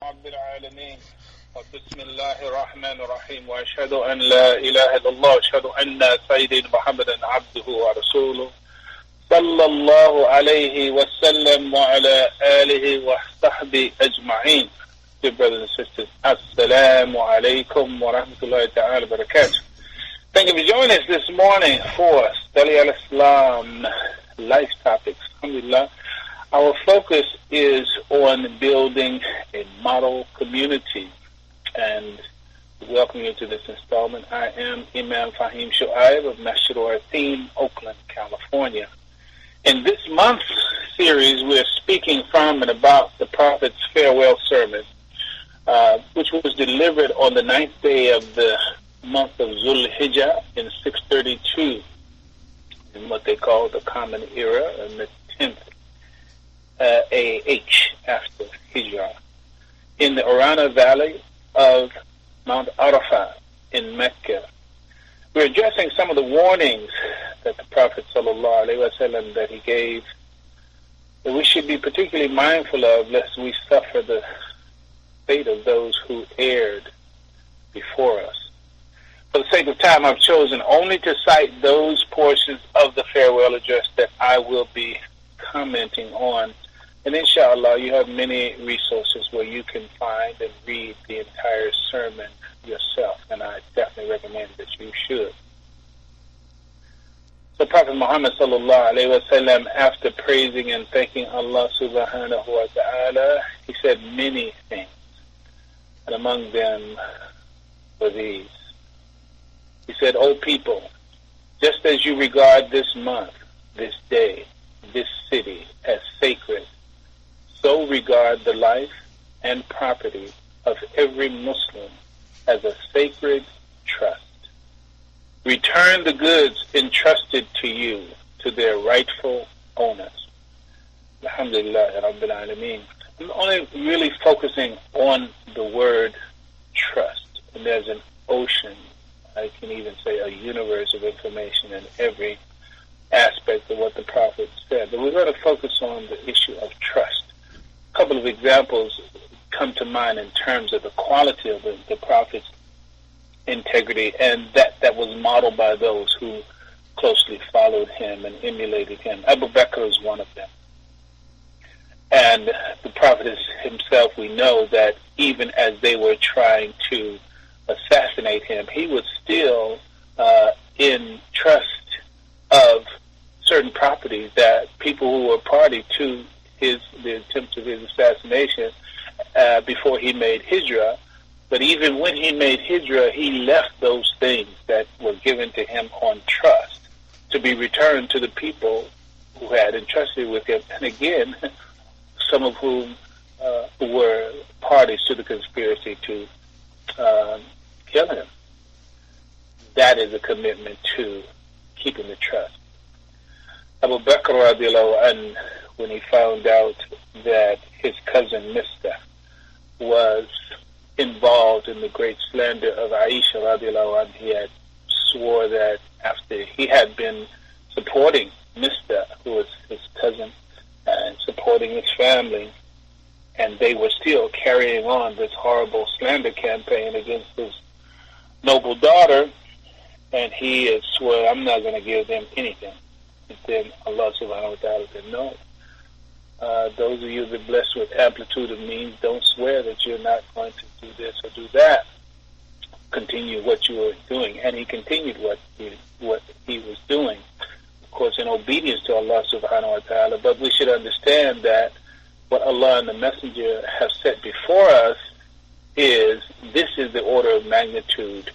رب العالمين وبسم الله الرحمن الرحيم وأشهد أن لا إله إلا الله وأشهد أن سيدنا محمدا عبده ورسوله صلى الله عليه وسلم وعلى آله وصحبه أجمعين. Dear brothers and sisters, Assalamu alaikum wa rahmatullahi ta'ala wa barakatuh. Thank you for joining us this morning for Study al-Islam Life Topics. Alhamdulillah. Our focus is on building a model community, and welcome you to this installment. I am Imam Faheem Shuaibe of Masjid al-Theme, Oakland, California. In this month's series, we're speaking from and about the Prophet's farewell sermon, which was delivered on the 9th day of the month of Zul-Hijjah in 632, in what they call the Common Era, and the 10th AH after Hijrah, in the Urana Valley of Mount Arafah in Mecca. We're addressing some of the warnings that the Prophet ﷺ that he gave, that we should be particularly mindful of, lest we suffer the fate of those who erred before us. For the sake of time, I've chosen only to cite those portions of the farewell address that I will be commenting on. And inshallah, you have many resources where you can find and read the entire sermon yourself, and I definitely recommend that you should. So Prophet Muhammad sallallahu alaihi wasallam, after praising and thanking Allah subhanahu wa ta'ala, he said many things, and among them were these. He said, "O people, just as you regard this month, this day, this city as sacred, so regard the life and property of every Muslim as a sacred trust. Return the goods entrusted to you to their rightful owners." Alhamdulillah Rabbil Alameen. I'm only really focusing on the word trust. And there's an ocean, I can even say a universe of information in every aspect of what the Prophet said. But we're going to focus on the issue of trust. A couple of examples come to mind in terms of the quality of the Prophet's integrity, and that was modeled by those who closely followed him and emulated him. Abu Bakr is one of them. And the Prophet himself, we know that even as they were trying to assassinate him, he was still in trust of certain properties that people who were party to the attempt of his assassination before he made Hijrah. But even when he made Hijrah, he left those things that were given to him on trust to be returned to the people who had entrusted with him. And again, some of whom were parties to the conspiracy to kill him. That is a commitment to keeping the trust. Abu Bakr radiallahu anhu, when he found out that his cousin Mista was involved in the great slander of Aisha radiallahu anha, he had swore that after he had been supporting Mista, who was his cousin, and supporting his family, and they were still carrying on this horrible slander campaign against his noble daughter, and he had sworn, "I'm not going to give them anything." And then Allah subhanahu wa ta'ala said, "No. Those of you that are blessed with amplitude of means, don't swear that you're not going to do this or do that. Continue what you are doing." And he continued what he was doing, of course, in obedience to Allah subhanahu wa ta'ala. But we should understand that what Allah and the Messenger have set before us is, this is the order of magnitude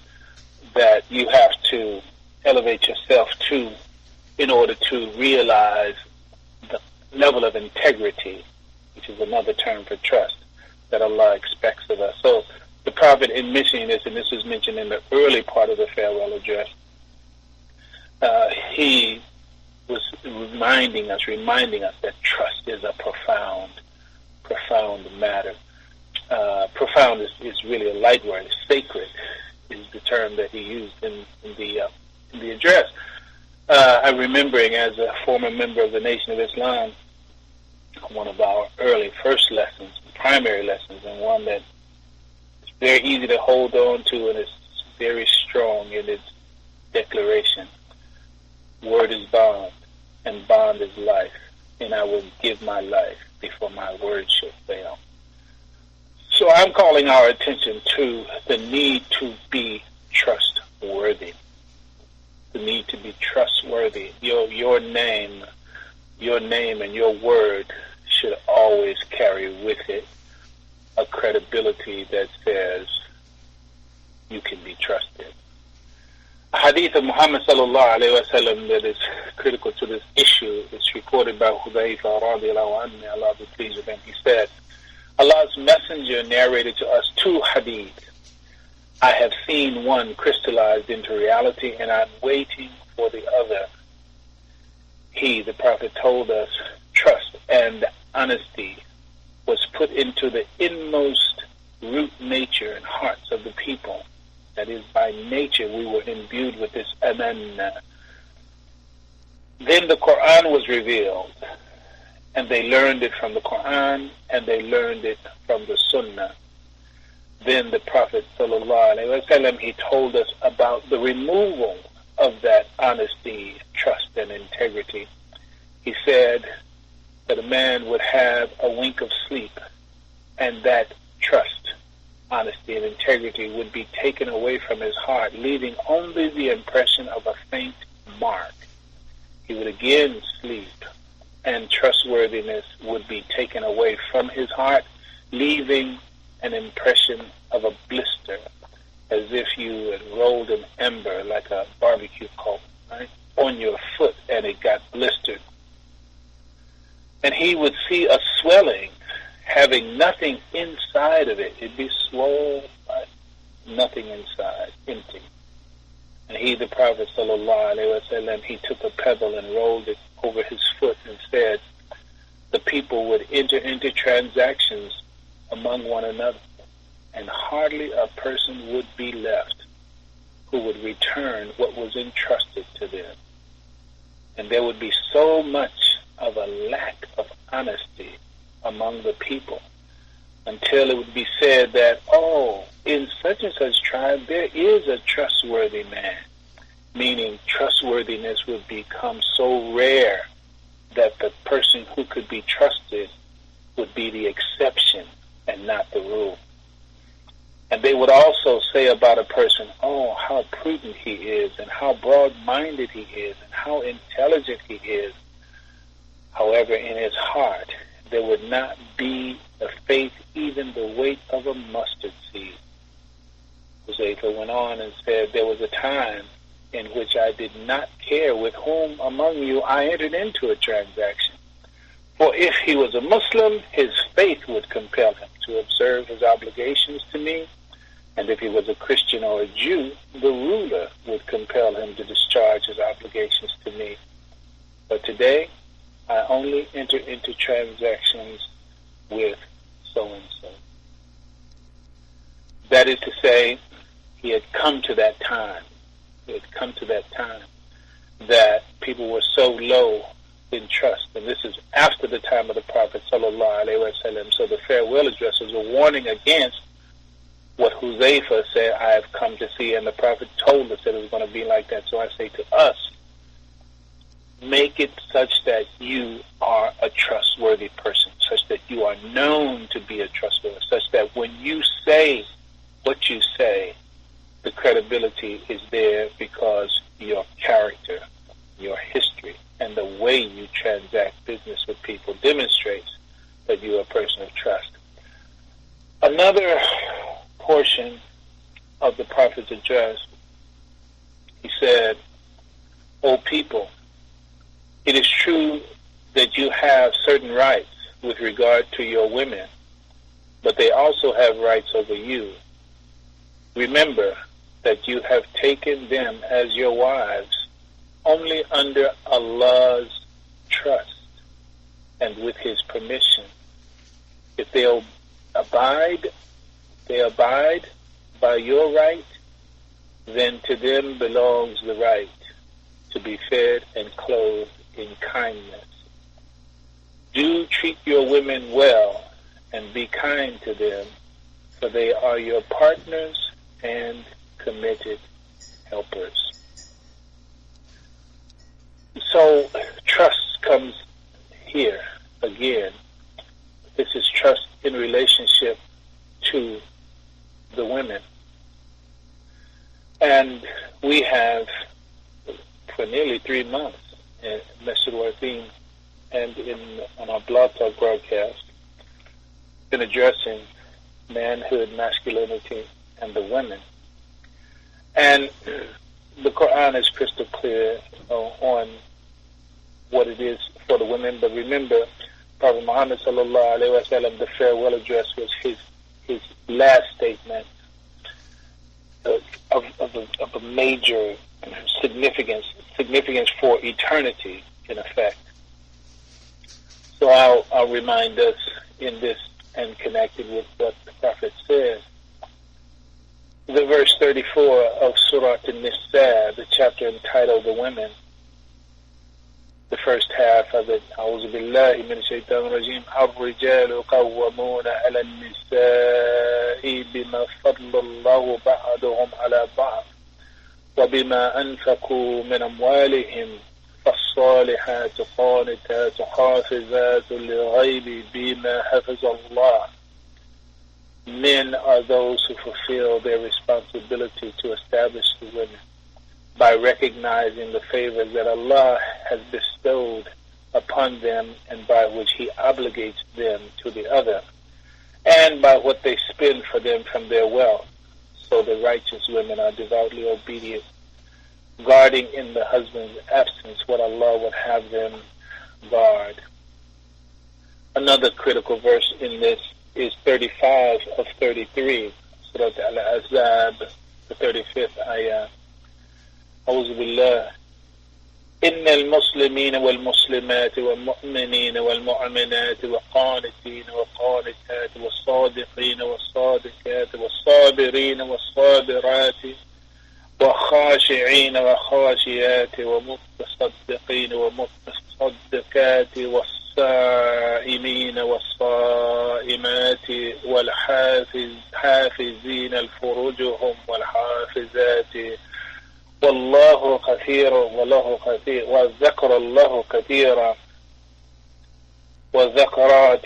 that you have to elevate yourself to in order to realize the level of integrity, which is another term for trust, that Allah expects of us. So the Prophet, in mentioning this, and this was mentioned in the early part of the farewell address, he was reminding us that trust is a profound matter. Profound is really a light word. Sacred is the term that he used in the address. I'm remembering, as a former member of the Nation of Islam, one of our early first lessons primary lessons, and one that is very easy to hold on to, and it's very strong in its declaration. Word is bond, and bond is life, and I will give my life before my word shall fail. So I'm calling our attention to the need to be trustworthy. The need to be trustworthy. Your name and your word should always carry with it a credibility that says you can be trusted. A hadith of Muhammad sallallahu alayhi wa sallam that is critical to this issue is reported by Hudayfa radiallahu anhu, may Allah be pleased with him. He said, Allah's messenger narrated to us two hadith. I have seen one crystallized into reality, and I'm waiting for the other. He, the Prophet, told us trust and honesty was put into the inmost root nature and hearts of the people. That is, by nature we were imbued with this amanna. Then the Quran was revealed, and they learned it from the Quran, and they learned it from the Sunnah. Then the Prophet ﷺ, he told us about the removal of that honesty, trust, and integrity. He said that a man would have a wink of sleep, and that trust, honesty, and integrity would be taken away from his heart, leaving only the impression of a faint mark. He would again sleep, and trustworthiness would be taken away from his heart, leaving an impression of a blister, as if you had rolled an ember like a barbecue coal, right, on your foot, and it got blistered. And he would see a swelling having nothing inside of it. It'd be swollen, but nothing inside, empty. And he, the Prophet ﷺ, he took a pebble and rolled it over his foot and said, the people would enter into transactions among one another, and hardly a person would be left who would return what was entrusted to them. And there would be so much of a lack of honesty among the people until it would be said that, oh, in such and such tribe there is a trustworthy man, meaning trustworthiness would become so rare that the person who could be trusted would be the exception and not the rule. And they would also say about a person, oh, how prudent he is, and how broad-minded he is, and how intelligent he is. However, in his heart, there would not be the faith, even the weight of a mustard seed. Huzaifa went on and said, there was a time in which I did not care with whom among you I entered into a transaction. For if he was a Muslim, his faith would compel him to observe his obligations to me. And if he was a Christian or a Jew, the ruler would compel him to discharge his obligations to me. But today, I only enter into transactions with so-and-so. That is to say, he had come to that time. He had come to that time that people were so low in trust. And this is after the time of the Prophet ﷺ. So the farewell addresses were warning against what Huzaifa said, I have come to see. And the Prophet told us that it was going to be like that. So I say to us, make it such that you are a trustworthy person, such that you are known to be a trustworthy, such that when you say what you say, the credibility is there because your character, your history, and the way you transact business with people demonstrates that you are a person of trust. Another portion of the Prophet's address, he said, O people, it is true that you have certain rights with regard to your women, but they also have rights over you. Remember that you have taken them as your wives only under Allah's trust and with His permission. If they abide by your right, then to them belongs the right to be fed and clothed in kindness. Do treat your women well and be kind to them, for they are your partners and committed helpers. So trust comes here again. This is trust in relationship to the women. And we have, for nearly 3 months, in Mr. Worthing and on our Blog Talk broadcast, been addressing manhood, masculinity, and the women. And the Quran is crystal clear on what it is for the women. But remember, Prophet Muhammad sallallahu alaihi wasallam, the farewell address was his last statement of a major significance for eternity, in effect. So I'll remind us in this and connected with what the Prophet says. The verse 34 of Surah An-Nisa, the chapter entitled The Women, the first half of it, أعوذ بالله من الشيطان الرجيم الرجال قوامون على النساء بما فضل الله بعضهم على بعض وبما أنفقوا من أموالهم فالصالحات قانتات حافظات للغيب بما حفظ الله. Men are those who fulfill their responsibility to establish the women by recognizing the favors that Allah has bestowed upon them and by which He obligates them to the other, and by what they spend for them from their wealth. So the righteous women are devoutly obedient, guarding in the husband's absence what Allah would have them guard. Another critical verse in this is 35 of 33, Surah Al-Ahzab, the 35th ayah. أعوذ بالله إن المسلمين والمسلمات والمؤمنين والمؤمنات والقانتين والقانتات والصادقين والصادقات والصابرين والصابرات وخاشعين وخاشيات ومتصدقين ومتصدقات والصائمين والصائمات والحافظين الفروجهم والحافظات والله كثير وذكر الله كثيرا وذكرات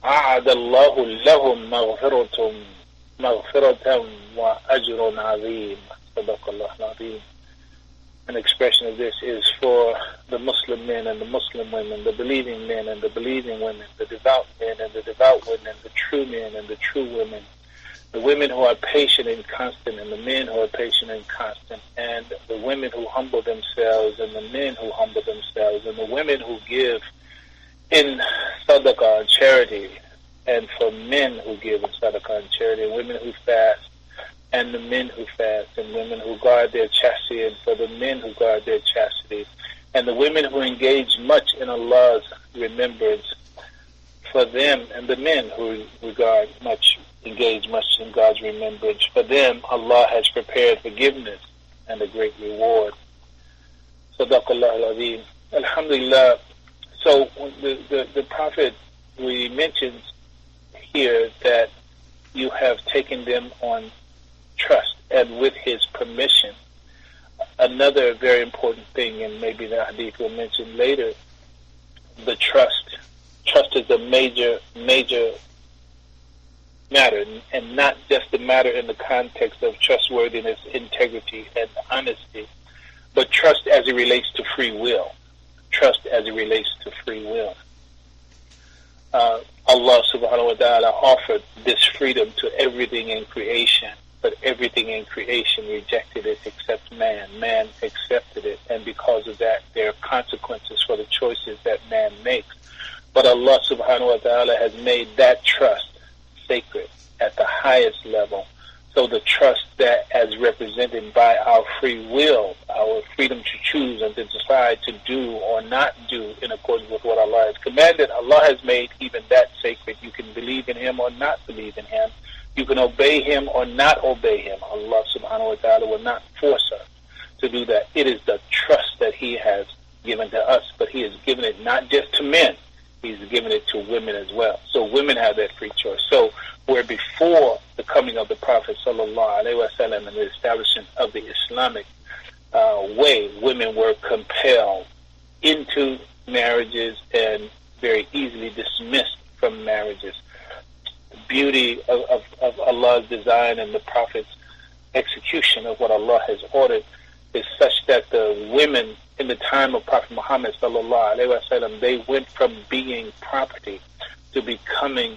أعد الله لهم مغفرة وأجر عظيم. صدق الله العظيم. An expression of this is for the Muslim men and the Muslim women, the believing men and the believing women, the devout men and the devout women, the true men and the true women, the women who are patient and constant and the men who are patient and constant, and the women who humble themselves and the men who humble themselves, and the women who give in sadaqah and charity, and for men who give in sadaqah and charity, and women who fast, and the men who fast, and women who guard their chastity, and for the men who guard their chastity, and the women who engage much in Allah's remembrance, for them, and the men who engage much in God's remembrance, for them Allah has prepared forgiveness and a great reward. Sadaqallah al-Azim. Alhamdulillah. So the Prophet, we mentioned here that you have taken them on trust and with his permission. Another very important thing, and maybe the hadith will mention later, the trust. Trust is a major matter, and not just a matter in the context of trustworthiness, integrity, and honesty, but trust as it relates to free will. Trust as it relates to free will. Allah subhanahu wa ta'ala offered this freedom to everything in creation, but everything in creation rejected it except man. Man accepted it, and because of that, there are consequences for the choices that man makes. But Allah subhanahu wa ta'ala has made that trust sacred at the highest level. So the trust that, as represented by our free will, our freedom to choose and to decide to do or not do in accordance with what Allah has commanded, Allah has made even that sacred. You can believe in Him or not believe in Him. You can obey Him or not obey Him. Allah subhanahu wa ta'ala will not force us to do that. It is the trust that He has given to us, but He has given it not just to men. He's given it to women as well. So women have that free choice. So where before the coming of the Prophet sallallahu alaihi wasallam and the establishment of the Islamic way, women were compelled into marriages and very easily dismissed from marriages. The beauty of Allah's design and the Prophet's execution of what Allah has ordered is such that the women in the time of Prophet Muhammad sallallahu alaihi wasallam, they went from being property to becoming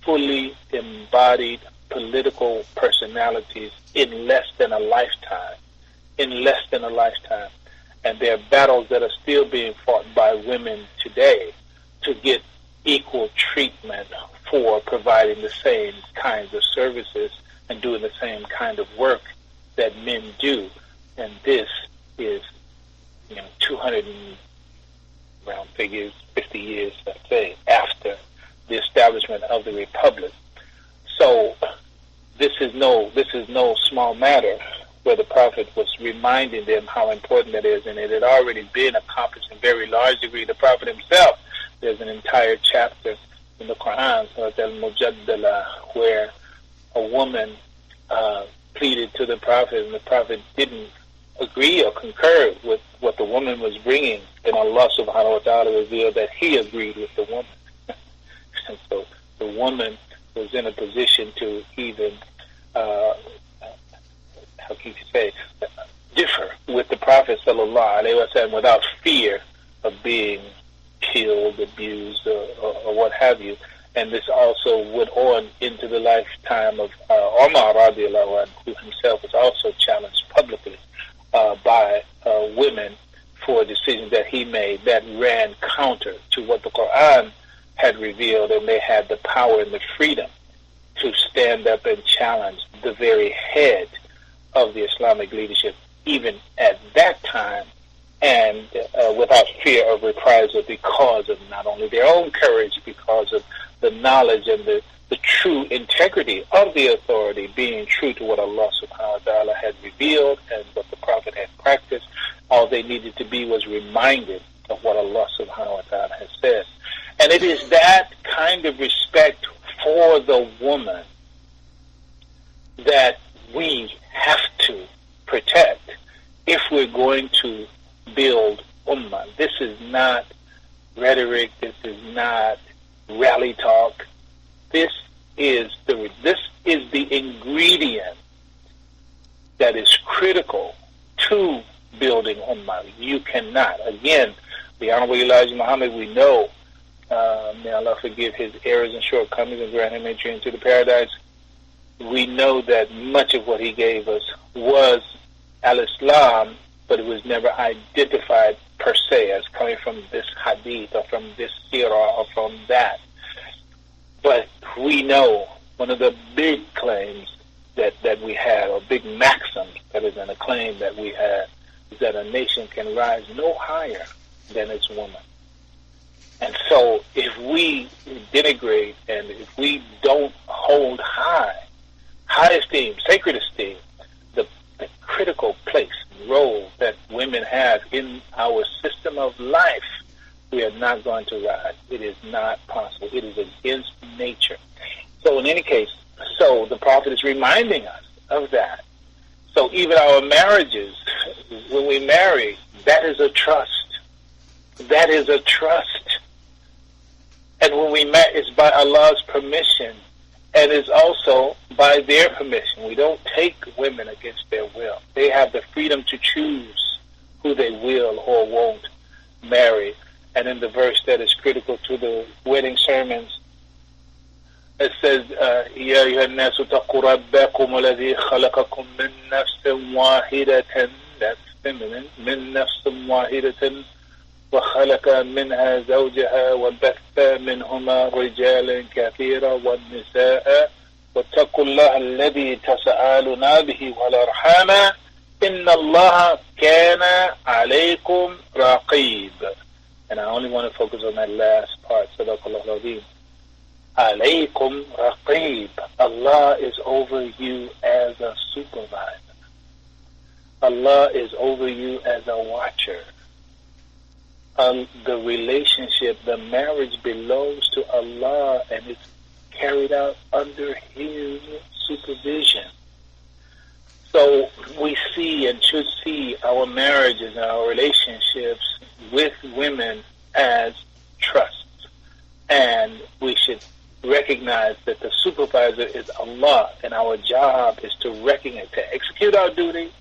fully embodied political personalities in less than a lifetime. In less than a lifetime. And there are battles that are still being fought by women today to get equal treatment for providing the same kinds of services and doing the same kind of work that men do. And this is, 200 and round figures, 50 years, let's say, after the establishment of the Republic. So this is no small matter, where the Prophet was reminding them how important that is, and it had already been accomplished in very large degree. The Prophet himself, there's an entire chapter in the Quran, Surat al-Mujaddala, where a woman pleaded to the Prophet, and the Prophet didn't agree or concur with what the woman was bringing, and Allah subhanahu wa ta'ala revealed that he agreed with the woman. And so the woman was in a position to even, how can you say, differ with the Prophet sallallahu alaihi wasallam without fear of being killed, abused, or what have you. And this also went on into the lifetime of Umar radiallahu anhu, who himself was also challenged publicly by women for decisions that he made that ran counter to what the Quran had revealed, and they had the power and the freedom to stand up and challenge the very head of the Islamic leadership, even at that time, and without fear of reprisal, because of not only their own courage, because of the knowledge and the true integrity of the authority, being true to what Allah subhanahu wa ta'ala had revealed and what the Prophet had practiced. All they needed to be was reminded of what Allah subhanahu wa ta'ala has said. And it is that kind of respect for the woman that we have to protect if we're going to build ummah. This is not rhetoric. This is not rally talk. This is the ingredient that is critical to building ummah. You cannot. Again, the Honorable Elijah Muhammad, we know, may Allah forgive his errors and shortcomings and grant him entry into the paradise. We know that much of what he gave us was al-Islam, but it was never identified per se as coming from this hadith or from this seerah or from that. But we know one of the big claims that we had, or big maxim that is in a claim that we had, is that a nation can rise no higher than its woman. And so if we denigrate and if we don't hold high esteem, sacred esteem, the critical place and role that women have in our system of life, we are not going to rise. It is not possible. It is against nature. So in any case, so the Prophet is reminding us of that. So even our marriages, when we marry, that is a trust. That is a trust. And when we met, it's by Allah's permission, and it's also by their permission. We don't take women against their will. They have the freedom to choose who they will or won't marry. And in the verse that is critical to the wedding sermons, it says, يَا أَيُّهَا النَّاسُ اتَّقُوا رَبَّكُمُ الَّذِي خَلَقَكُم مِّن نَّفْسٍ وَاحِدَةٍ, that's feminine, مِّن نَّفْسٍ وَاحِدَةٍ وخلق منها زوجها وبث منهما رجالا كثيرا والنساء واتقوا الله الذي تساءلون به والأرحام إن الله كان عليكم رقيب. And I only want to focus on that last part. صدق الله العظيم. عليكم رقيب. Allah is over you as a supervisor. Allah is over you as a watcher. the relationship, the marriage belongs to Allah and it's carried out under His supervision. So we see and should see our marriages and our relationships with women as trusts. And we should recognize that the supervisor is Allah, and our job is to recognize, to execute our duty,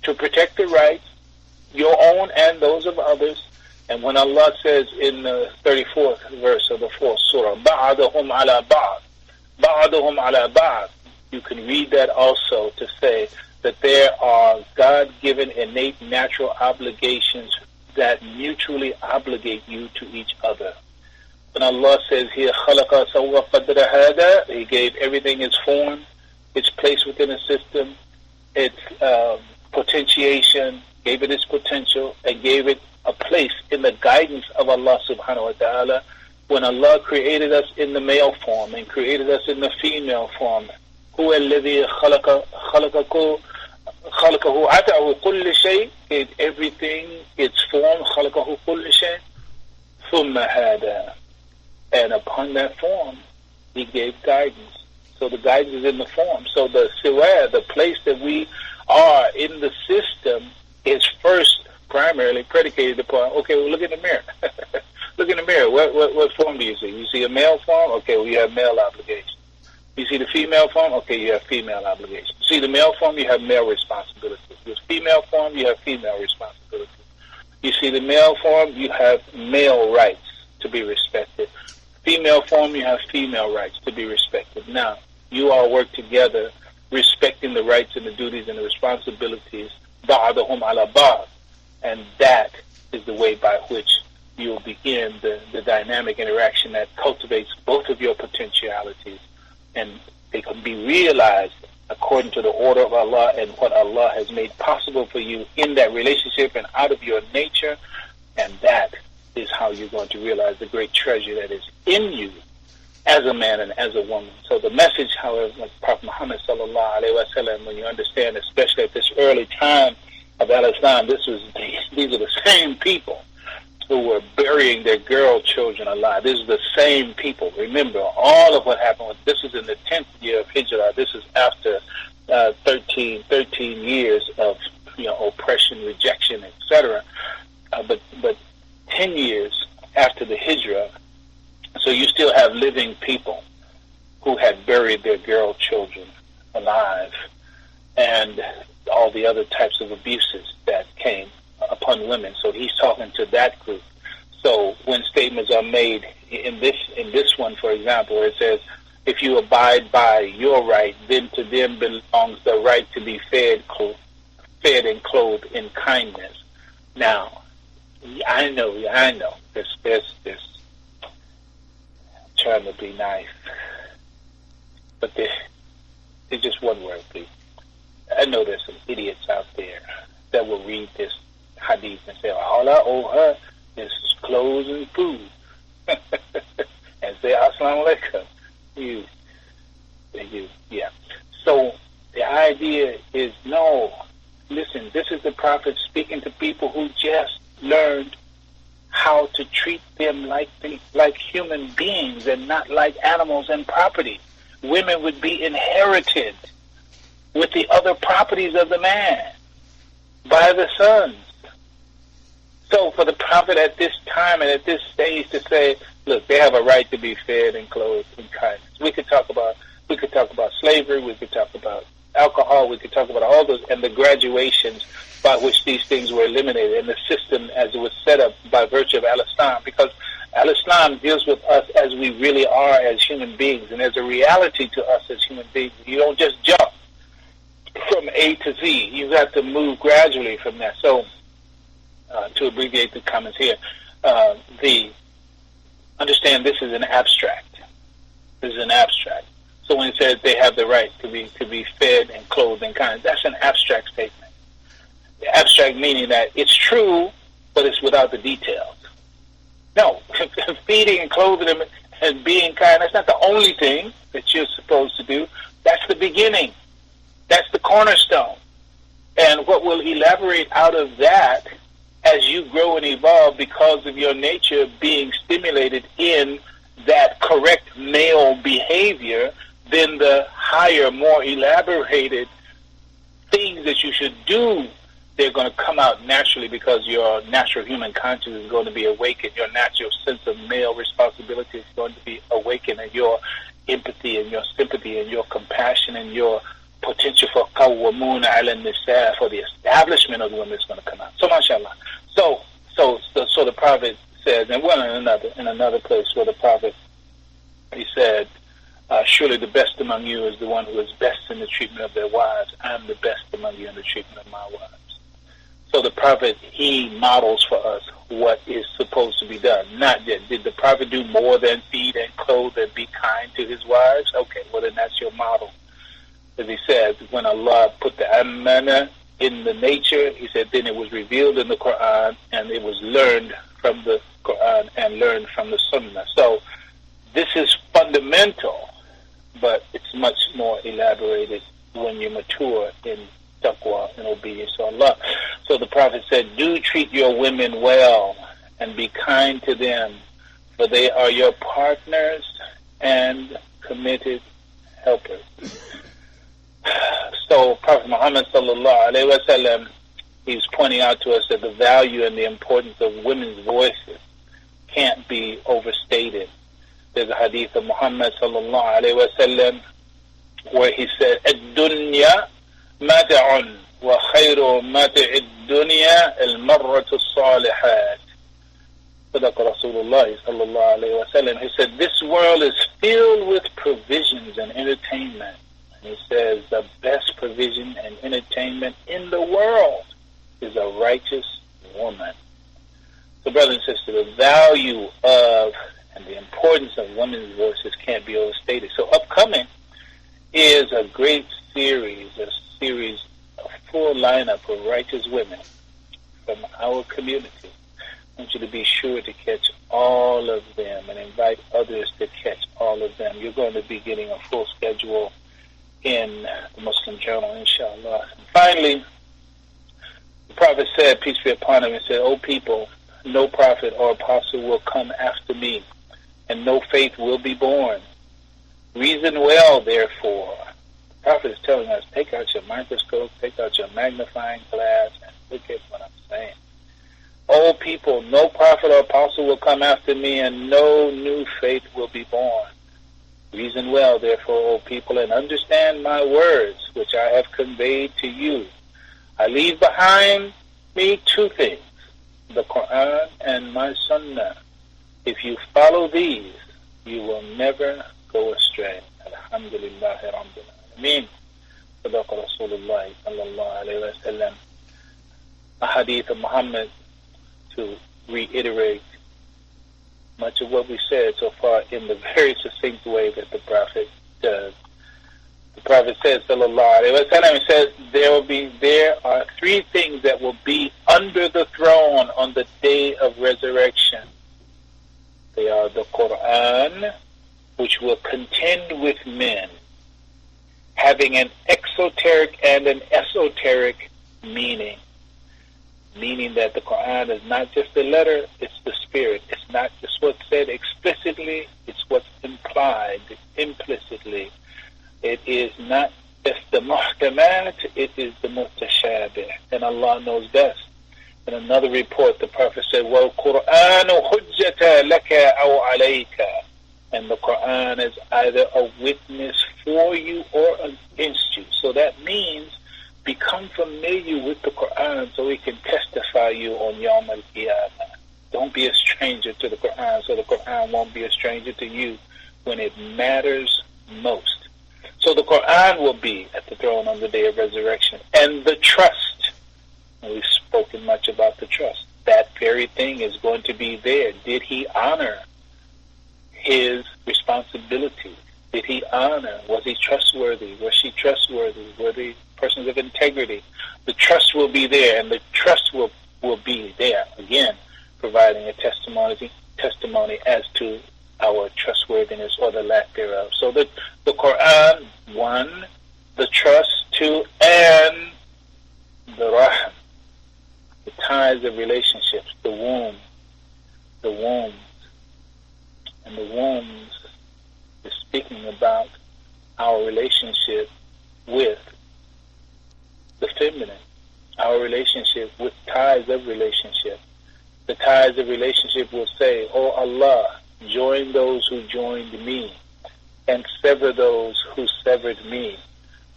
to protect the rights, your own and those of others. And when Allah says in the 34th verse of the 4th surah, بَعَدُهُمْ عَلَى بَعْضٍ بَعَدُهُمْ عَلَى بَعْضٍ, you can read that also to say that there are God-given innate natural obligations that mutually obligate you to each other. When Allah says here, خَلَقَ سَوَّ قَدْرَ هَذَا, He gave everything its form, its place within a system, its potentiation, gave it its potential, and gave it a place in the guidance of Allah subhanahu wa ta'ala. When Allah created us in the male form and created us in the female form, هُوَ الَّذِي خَلَقَهُ عَتَعُ كُلِّ شَيْءٍ, gave everything its form, خَلَقَهُ كُلِّ شَيْءٍ ثُمَّ هَذَا, and upon that form He gave guidance. So the guidance is in the form. So the siwar, the place that we are in the system, is first primarily predicated upon, okay, well, look in the mirror. Look in the mirror. What form do you see? You see a male form? Okay, well, you have male obligations. You see the female form? Okay, you have female obligations. You see the male form? You have male responsibilities. The female form? You have female responsibilities. You see the male form? You have male rights to be respected. Female form? You have female rights to be respected. Now, you all work together, respecting the rights and the duties and the responsibilities, بَعْضُهُمْ عَلَى بَعْضٍ, and that is the way by which you will begin the dynamic interaction that cultivates both of your potentialities, and they can be realized according to the order of Allah and what Allah has made possible for you in that relationship and out of your nature, and that is how you're going to realize the great treasure that is in you as a man and as a woman. So the message, however, like Prophet Muhammad sallallahu alaihi wasallam, when you understand, especially at this early time of Al-Islam, these are the same people who were burying their girl children alive. These are the same people. Remember, all of what happened, this is in the 10th year of Hijrah. This is after 13 years of oppression, rejection, etc. But 10 years after the Hijrah, so you still have living people who had buried their girl children alive, and all the other types of abuses that came upon women. So he's talking to that group. So when statements are made in this one, for example, it says, if you abide by your right, then to them belongs the right to be fed and clothed in kindness. Now, I know. There's trying to be nice, but there's just one word, please. I know there's some idiots out there that will read this hadith and say, all I owe her is clothes and food. And say, Assalamu alaikum. Yeah. So the idea is, no, listen, this is the Prophet speaking to people who just learned how to treat them like human beings and not like animals and property. Women would be inherited with the other properties of the man by the sons. So for the Prophet at this time and at this stage to say, look, they have a right to be fed and clothed in kindness. We could talk about slavery, we could talk about alcohol, we could talk about all those and the graduations by which these things were eliminated, and the system as it was set up by virtue of Al-Islam, because Al-Islam deals with us as we really are as human beings, and there's a reality to us as human beings. You don't just jump from A to Z. You've got to move gradually from that. So, to abbreviate the comments here, understand this is an abstract. This is an abstract. So when it says they have the right to be fed and clothed in kindness, that's an abstract statement. The abstract meaning that it's true, but it's without the details. No, feeding and clothing them and being kind, that's not the only thing that you're supposed to do. That's the beginning. That's the cornerstone. And what will elaborate out of that as you grow and evolve because of your nature being stimulated in that correct male behavior, then the higher, more elaborated things that you should do, they're going to come out naturally because your natural human conscience is going to be awakened. Your natural sense of male responsibility is going to be awakened, and your empathy and your sympathy and your compassion and your potential for qawwamuna ala nisa, for the establishment of the women, is going to come out. So, mashallah. So the Prophet says, and in another place where the Prophet, he said, surely the best among you is the one who is best in the treatment of their wives. I am the best among you in the treatment of my wives. So the Prophet, he models for us what is supposed to be done. Not yet. Did the Prophet do more than feed and clothe and be kind to his wives? Okay, well then that's your model. As he said, when Allah put the amana in the nature, he said, then it was revealed in the Quran, and it was learned from the Quran and learned from the Sunnah. So this is fundamental, but it's much more elaborated when you mature in taqwa and obedience to Allah. So the Prophet said, do treat your women well and be kind to them, for they are your partners and committed helpers. So Prophet Muhammad sallallahu alaihi wasallam, he's pointing out to us that the value and the importance of women's voices can't be overstated. There's a hadith of Muhammad sallallahu alaihi wasallam where he said, "Ad-dunya mata'un wa khayru mata'i ad-dunya al-marratu as-salihat." Sadaqa Rasulullah sallallahu alaihi wasallam. He said, this world is filled with provisions and entertainment. And he says, the best provision and entertainment in the world is a righteous woman. So, brothers and sisters, the value of and the importance of women's voices can't be overstated. So upcoming is a great series, a full lineup of righteous women from our community. I want you to be sure to catch all of them and invite others to catch all of them. You're going to be getting a full schedule in the Muslim Journal, inshallah. And finally, the Prophet said, peace be upon him, he said, O people, no prophet or apostle will come after me, and no faith will be born. Reason well, therefore. The Prophet is telling us, take out your microscope, take out your magnifying glass, and look at what I'm saying. O people, no prophet or apostle will come after me, and no new faith will be born. Reason well, therefore, O people, and understand my words, which I have conveyed to you. I leave behind me two things, the Quran and my Sunnah. If you follow these, you will never go astray. Alhamdulillahi Rabbil Alameen. Sadaqa Rasulullah sallallahu alayhi wa sallam. A hadith of Muhammad, to reiterate much of what we said so far in the very succinct way that the Prophet does. The Prophet says, sallallahu alayhi wa sallam, he says, there are three things that will be under the throne on the day of resurrection. They are the Quran, which will contend with men, having an exoteric and an esoteric meaning. Meaning that the Quran is not just the letter, it's the spirit. It's not just what's said explicitly, it's what's implied implicitly. It is not just the muhkamat, it is the mutashabih. And Allah knows best. In another report, the Prophet said, وَالْقُرْآنُ حُجَّةً لَكَ أَوْ عَلَيْكَ. And the Quran is either a witness for you or against you. So that means become familiar with the Quran so it can testify you on Yawm al-Qiyamah. Don't be a stranger to the Quran so the Quran won't be a stranger to you when it matters most. So the Quran will be at the throne on the day of resurrection. And the trust, and we've spoken much about the trust, that very thing is going to be there. Did he honor his responsibility? Did he honor? Was he trustworthy? Was she trustworthy? Were they persons of integrity? The trust will be there, and the trust will be there, again, providing a testimony as to our trustworthiness or the lack thereof. So the Quran, one, the trust, two, and the rahm, the ties of relationships, the wombs. And the wombs is speaking about our relationship with the feminine, our relationship with ties of relationship. The ties of relationship will say, "Oh Allah, join those who joined me and sever those who severed me."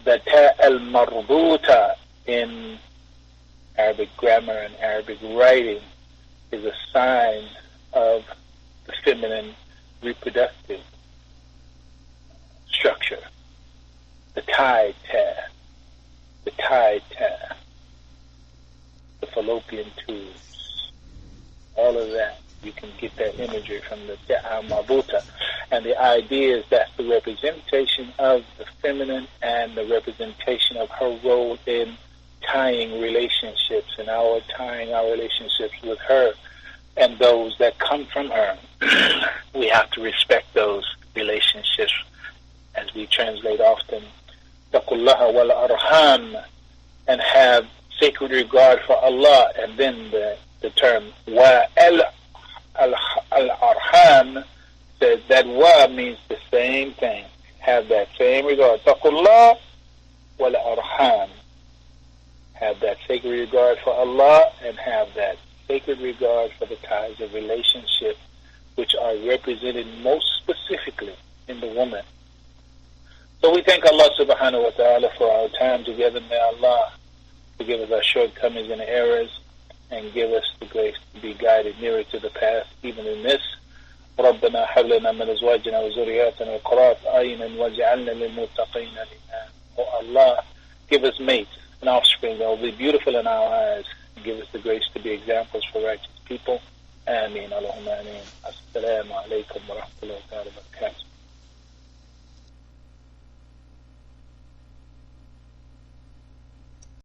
The ta' al-marbuta in Arabic grammar and Arabic writing is a sign of the feminine reproductive structure. The tied ta', the fallopian tubes, all of that. You can get that imagery from the ta'a marbuta. And the idea is that's the representation of the feminine and the representation of her role in tying relationships and tying our relationships with her and those that come from her. We have to respect those relationships, as we translate often, taqullaha wal arham, and have sacred regard for Allah. And then the term wa al-arham says that wa means the same thing. Have that same regard. Taqullah wal arham. Have that sacred regard for Allah and have that sacred regard for the ties of relationship, which are represented most specifically in the woman. So we thank Allah subhanahu wa ta'ala for our time together. May Allah forgive us our shortcomings and errors and give us the grace to be guided nearer to the path even in this. ربنا هب لنا من أزواجنا وذرياتنا قرة أعين واجعلنا للمتقين إماما. Oh Allah, give us mates and offspring that will be beautiful in our eyes and give us the grace to be examples for righteous people. Ameen. Allahumma ameen. Assalamu alaikum wa rahmatullahi wa barakatuh.